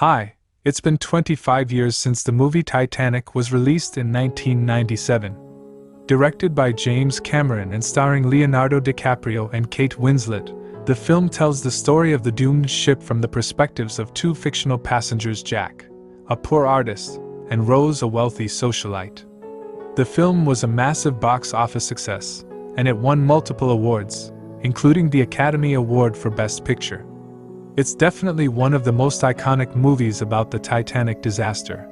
Hi, it's been 25 years since the movie Titanic was released in 1997. Directed by James Cameron and starring Leonardo DiCaprio and Kate Winslet, the film tells the story of the doomed ship from the perspectives of two fictional passengers, Jack, a poor artist, and Rose, a wealthy socialite. The film was a massive box office success, and it won multiple awards, including the Academy Award for Best Picture. It's definitely one of the most iconic movies about the Titanic disaster.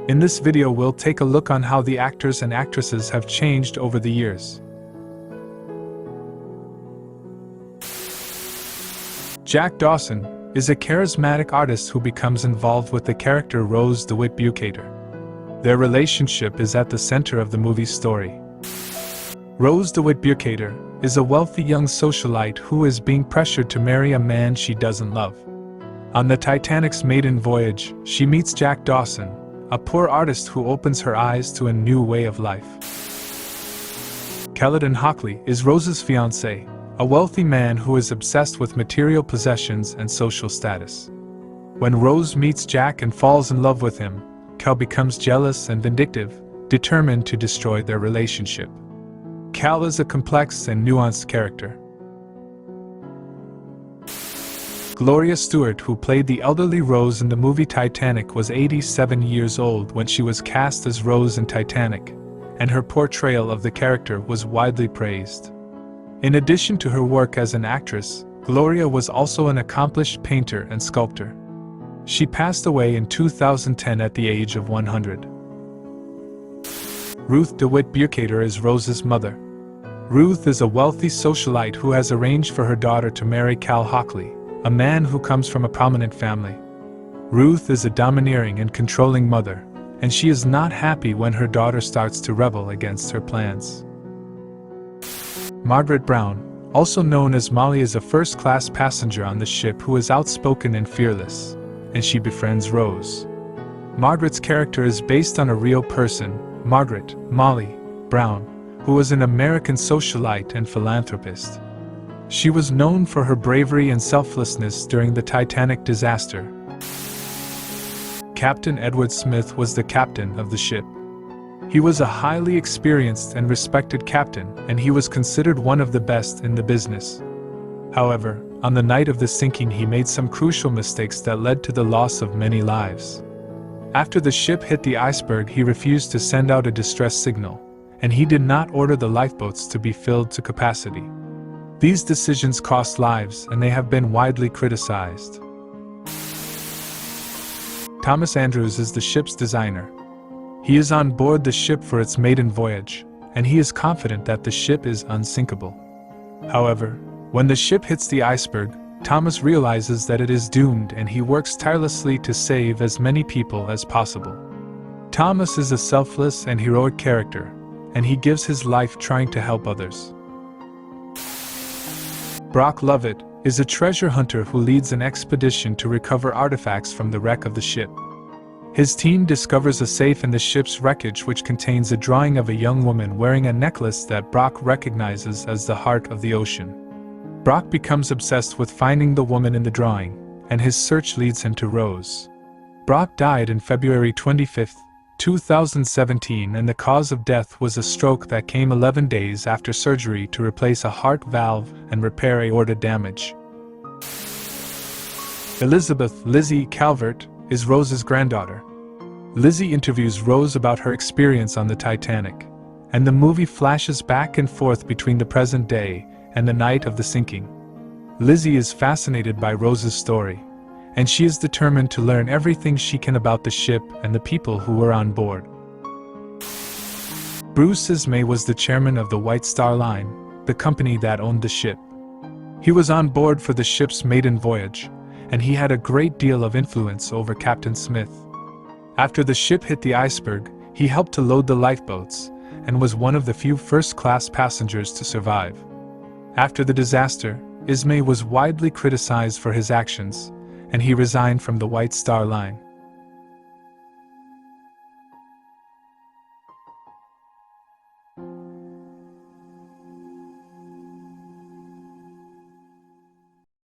In this video we'll take a look on how the actors and actresses have changed over the years. Jack Dawson is a charismatic artist who becomes involved with the character Rose DeWitt Bukater. Their relationship is at the center of the movie's story. Rose DeWitt Bukater is a wealthy young socialite who is being pressured to marry a man she doesn't love. On the Titanic's maiden voyage, she meets Jack Dawson, a poor artist who opens her eyes to a new way of life. Caledon Hockley is Rose's fiancé, a wealthy man who is obsessed with material possessions and social status. When Rose meets Jack and falls in love with him, Cal becomes jealous and vindictive, determined to destroy their relationship. Cal is a complex and nuanced character. Gloria Stuart, who played the elderly Rose in the movie Titanic, was 87 years old when she was cast as Rose in Titanic, and her portrayal of the character was widely praised. In addition to her work as an actress, Gloria was also an accomplished painter and sculptor. She passed away in 2010 at the age of 100. Ruth DeWitt Bukater is Rose's mother. Ruth is a wealthy socialite who has arranged for her daughter to marry Cal Hockley, a man who comes from a prominent family. Ruth is a domineering and controlling mother, and she is not happy when her daughter starts to rebel against her plans. Margaret Brown, also known as Molly, is a first-class passenger on the ship who is outspoken and fearless, and she befriends Rose. Margaret's character is based on a real person, Margaret (Molly) Brown, who was an American socialite and philanthropist. She was known for her bravery and selflessness during the Titanic disaster. Captain Edward Smith was the captain of the ship. He was a highly experienced and respected captain, and he was considered one of the best in the business. However, on the night of the sinking he made some crucial mistakes that led to the loss of many lives. After the ship hit the iceberg, he refused to send out a distress signal, and he did not order the lifeboats to be filled to capacity. These decisions cost lives, and they have been widely criticized. Thomas Andrews is the ship's designer. He is on board the ship for its maiden voyage, and he is confident that the ship is unsinkable. However, when the ship hits the iceberg, Thomas realizes that it is doomed, and he works tirelessly to save as many people as possible. Thomas is a selfless and heroic character, and he gives his life trying to help others. Brock Lovett is a treasure hunter who leads an expedition to recover artifacts from the wreck of the ship. His team discovers a safe in the ship's wreckage which contains a drawing of a young woman wearing a necklace that Brock recognizes as the heart of the ocean. Brock becomes obsessed with finding the woman in the drawing, and his search leads him to Rose. Brock died on February 25, 2017, and the cause of death was a stroke that came 11 days after surgery to replace a heart valve and repair aorta damage. Elizabeth "Lizzie" Calvert is Rose's granddaughter. Lizzie interviews Rose about her experience on the Titanic, and the movie flashes back and forth between the present day and the night of the sinking. Lizzie is fascinated by Rose's story, and she is determined to learn everything she can about the ship and the people who were on board. Bruce Ismay was the chairman of the White Star Line, the company that owned the ship. He was on board for the ship's maiden voyage, and he had a great deal of influence over Captain Smith. After the ship hit the iceberg, he helped to load the lifeboats, and was one of the few first-class passengers to survive. After the disaster, Ismay was widely criticized for his actions, and he resigned from the White Star Line.